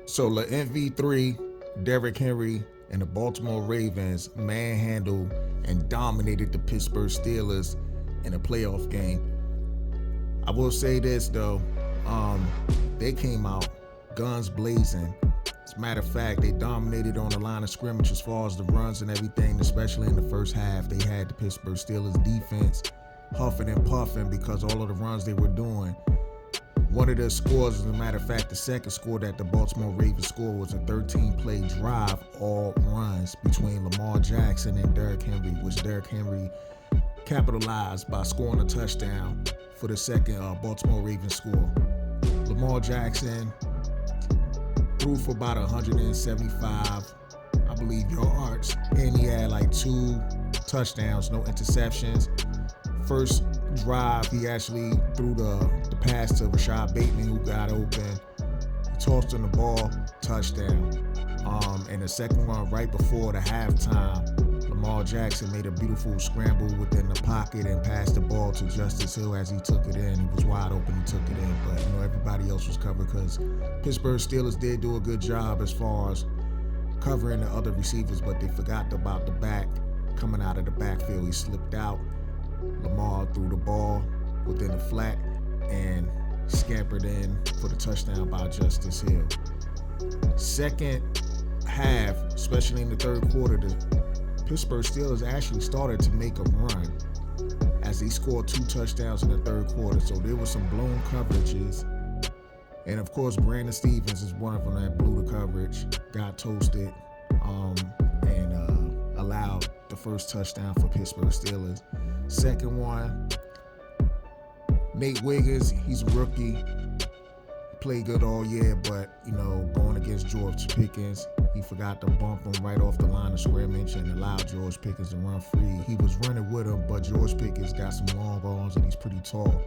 So LaMV3, Derrick Henry, and the Baltimore Ravens manhandled and dominated the Pittsburgh Steelers in a playoff game. I will say this though, they came out guns blazing. As a matter of fact, they dominated on the line of scrimmage as far as the runs and everything, especially in the first half. They had the Pittsburgh Steelers defense huffing and puffing because all of the runs they were doing. One of the scores, as a matter of fact, the second score that the Baltimore Ravens scored was a 13-play drive, all runs between Lamar Jackson and Derrick Henry, which Derrick Henry capitalized by scoring a touchdown for the second Baltimore Ravens score. Lamar Jackson threw for about 175, I believe, yards, and he had like 2 touchdowns, no interceptions. First drive, he actually threw the pass to Rashad Bateman, who got open. He tossed him the ball, touchdown. And the second one, right before the halftime, Lamar Jackson made a beautiful scramble within the pocket and passed the ball to Justice Hill as he took it in. He was wide open, he took it in, but everybody else was covered because Pittsburgh Steelers did do a good job as far as covering the other receivers, but they forgot about the back coming out of the backfield. He slipped out. Lamar threw the ball within the flat and scampered in for the touchdown by Justice Hill. Second half, especially in the third quarter, the Pittsburgh Steelers actually started to make a run as they scored 2 touchdowns in the third quarter. So there were some blown coverages. And of course, Brandon Stevens is one of them that blew the coverage, got toasted, and allowed the first touchdown for Pittsburgh Steelers. Second one, Nate Wiggins, he's a rookie, played good all year, but going against George Pickens, he forgot to bump him right off the line of scrimmage and allowed George Pickens to run free. He was running with him, but George Pickens got some long arms and he's pretty tall.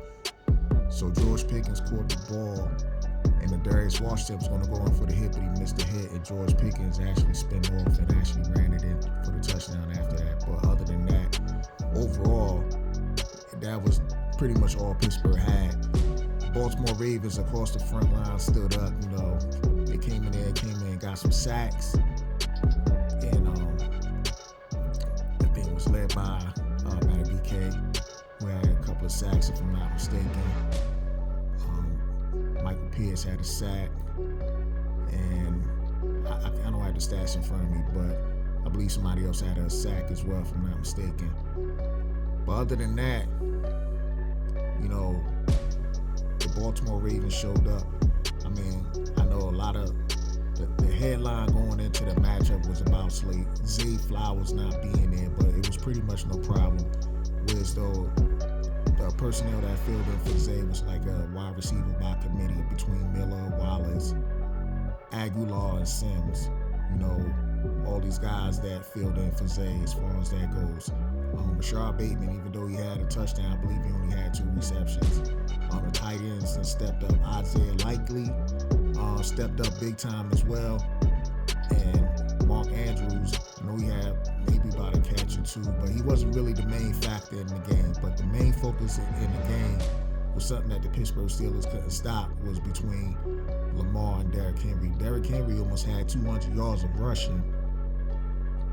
So George Pickens caught the ball, and the Darius Washington was going to go in for the hit, but he missed the hit, and George Pickens actually spun off and actually ran it in for the touchdown after that. But other than that, overall, that was pretty much all Pittsburgh had. Baltimore Ravens across the front line stood up. They came in, got some sacks, and I think it was led by Matty BK, who had a couple of sacks, if I'm not mistaken. Michael Pierce had a sack, and I don't have the stats in front of me, but I believe somebody else had a sack as well, if I'm not mistaken. But other than that, the Baltimore Ravens showed up. I know a lot of the headline going into the matchup was about Zay Flowers not being there, but it was pretty much no problem. Whereas though the personnel that filled in for Zay was like a wide receiver by committee between Miller, Wallace, Aguilar, and Sims. All these guys that filled in for Zay as far as that goes. Rashad Bateman, even though he had a touchdown, I believe he only had 2 receptions. The tight ends and stepped up. Isaiah Likely stepped up big time as well. And Mark Andrews, I know he had maybe about a catch or 2, but he wasn't really the main factor in the game. But the main focus in the game was something that the Pittsburgh Steelers couldn't stop, was between Lamar and Derrick Henry. Derrick Henry almost had 200 yards of rushing.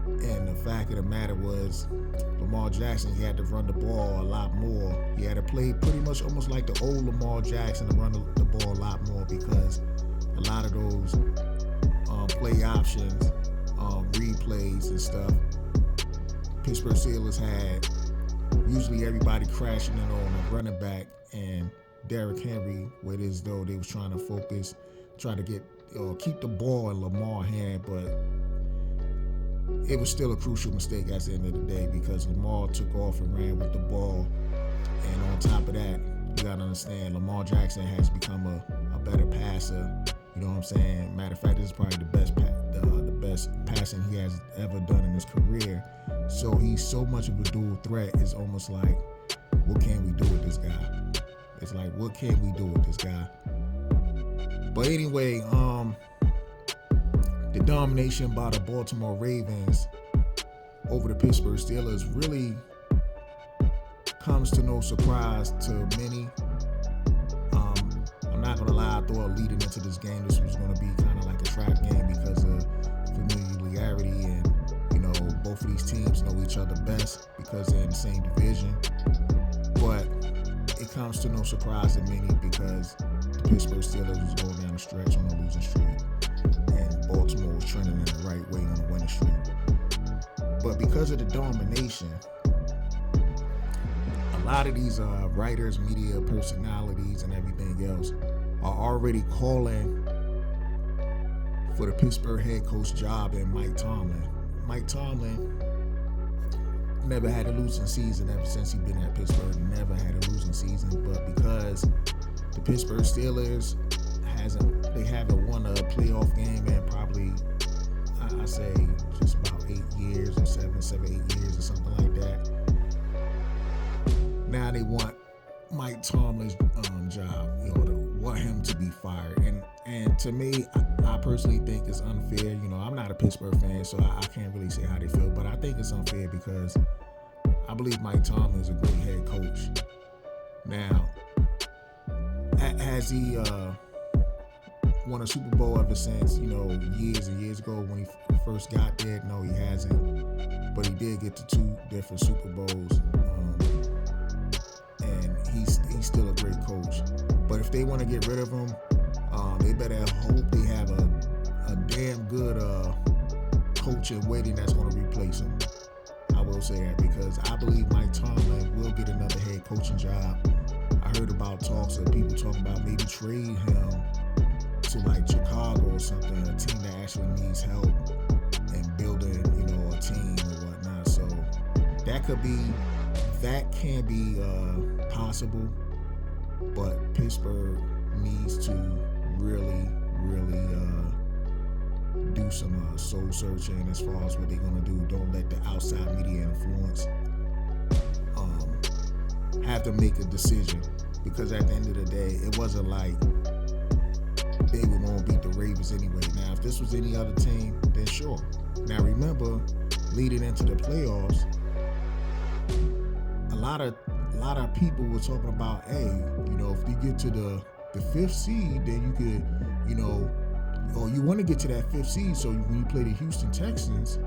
And the fact of the matter was, Lamar Jackson, he had to run the ball a lot more. He had to play pretty much almost like the old Lamar Jackson to run the ball a lot more, because a lot of those play options, replays and stuff, Pittsburgh Steelers had usually everybody crashing in on a running back, and Derrick Henry, with as though they was trying to focus, try to get keep the ball in Lamar's hand, but it was still a crucial mistake at the end of the day, because Lamar took off and ran with the ball. And on top of that, you gotta understand, Lamar Jackson has become a better passer. You know what I'm saying? Matter of fact, this is probably the best passing he has ever done in his career. So he's so much of a dual threat. It's almost like, what can we do with this guy? It's like, what can we do with this guy? But anyway, the domination by the Baltimore Ravens over the Pittsburgh Steelers really comes to no surprise to many. I'm not gonna lie, I thought leading into this game, this was gonna be kind of like a both of these teams know each other best because they're in the same division. But it comes to no surprise to many because the Pittsburgh Steelers was going down the stretch on a losing streak, and Baltimore was trending in the right way on a winning streak. But because of the domination, a lot of these writers, media personalities, and everything else are already calling for the Pittsburgh head coach job and Mike Tomlin. Mike Tomlin never had a losing season ever since he's been at Pittsburgh. Never had a losing season, but because the Pittsburgh Steelers haven't won a playoff game in probably, I say, just about 8 years or 8 years or something like that. Now they want Mike Tomlin's job, to want him to be fired. And to me, I personally think it's unfair. I'm not a Pittsburgh fan, so I can't really say how they feel, but I think it's unfair because I believe Mike Tomlin is a great head coach. Now, has he won a Super Bowl ever since, years and years ago when he first got there? No, he hasn't. But he did get to 2 different Super Bowls. And he's still a great coach. But if they want to get rid of him, they better hope they have a damn good coach in waiting that's going to replace him. I will say that because I believe Mike Tomlin will get another head coaching job. I heard about talks of people talking about maybe trade him to like Chicago or something, a team that actually needs help in building, a team or whatnot. So that can be possible, but Pittsburgh needs to really do some soul searching as far as what they're going to do. Don't let the outside media influence have to make a decision, because at the end of the day, it wasn't like they were going to beat the Ravens anyway. Now, if this was any other team, then sure. Now, remember, leading into the playoffs, a lot of people were talking about, hey, if you get to the 5th seed, then you could, or you want to get to that 5th seed, so when you play the Houston Texans,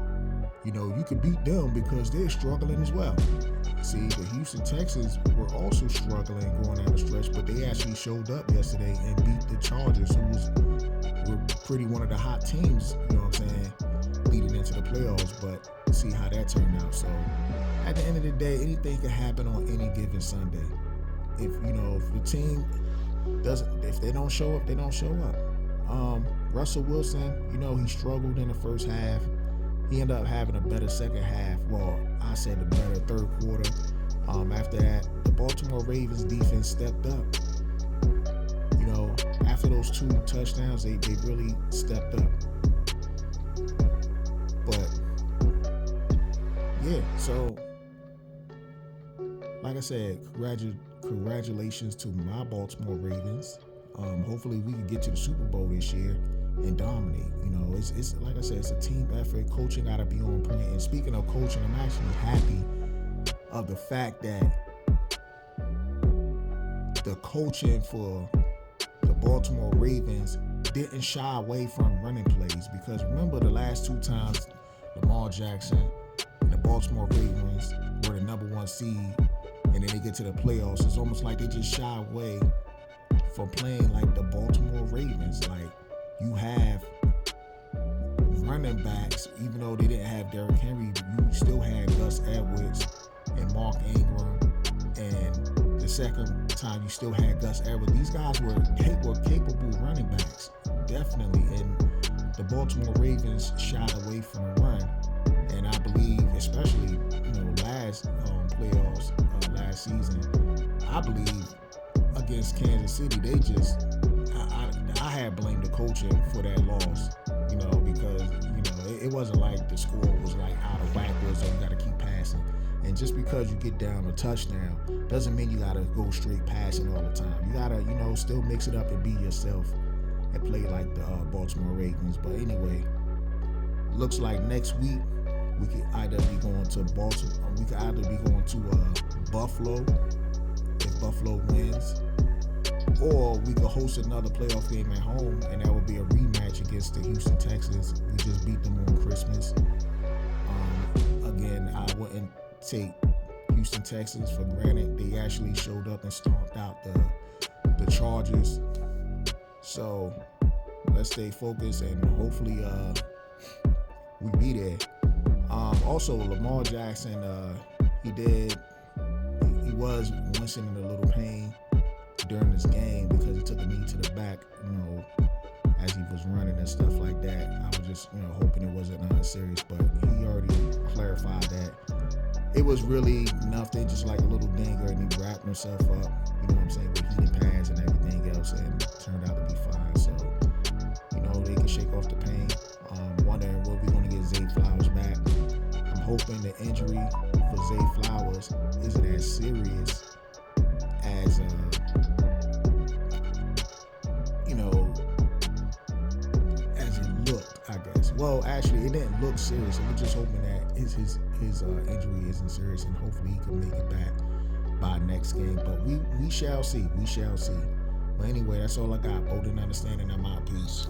you could beat them because they're struggling as well. See, the Houston Texans were also struggling going down the stretch, but they actually showed up yesterday and beat the Chargers, who were pretty one of the hot teams, leading into the playoffs. But see how that turned out. So at the end of the day, anything can happen on any given Sunday. If the team if they don't show up, they don't show up. Russell Wilson, he struggled in the first half. He ended up having a better second half. Well, I said a better third quarter. After that, the Baltimore Ravens defense stepped up. After those 2 touchdowns, they really stepped up. But yeah, so like I said, congratulations to my Baltimore Ravens. Hopefully we can get to the Super Bowl this year and dominate. It's like I said, it's a team effort. Coaching got to be on point. And speaking of coaching, I'm actually happy of the fact that the coaching for the Baltimore Ravens didn't shy away from running plays, because remember the last 2 times Lamar Jackson and the Baltimore Ravens were the number 1 seed, and then they get to the playoffs, it's almost like they just shy away from playing like the Baltimore Ravens. Like, you have running backs, even though they didn't have Derrick Henry, you still had Gus Edwards and Mark Ingram, and the second time you still had Gus Edwards. These guys were capable running backs, definitely, and the Baltimore Ravens shied away from the run. And I believe, especially last playoffs last season, I believe against Kansas City, they just I had blamed the coaching for that loss, because it wasn't like the score was like out of whack, so you got to keep passing. And just because you get down a touchdown doesn't mean you got to go straight passing all the time. You got to still mix it up and be yourself and play like the Baltimore Ravens. But anyway, looks like next week we could either be going to Baltimore, we could either be going to Buffalo if Buffalo wins, or we could host another playoff game at home, and that would be a rematch against the Houston Texans. We just beat them on Christmas. again, I wouldn't take Houston Texans for granted. They actually showed up and stomped out the Chargers. So let's stay focused and hopefully we be there. Also, Lamar Jackson, he was wincing in a little pain during this game because he took a knee to the back, as he was running and stuff like that. I was just, hoping it wasn't nothing serious, but he already clarified that it was really nothing, just like a little dinger, and he wrapped himself up, with heated pads and everything else, and turned out to be fine. So, they can shake off the pain. Wondering when we're going to get Zay Flowers back. I'm hoping the injury for Zay Flowers isn't as serious as, as it looked, I guess. Well, actually, it didn't look serious. So we're just hoping that his injury isn't serious, and hopefully he can make it back by next game. But we shall see. We shall see. But anyway, that's all I got. Bold and understanding. I'm out. Peace.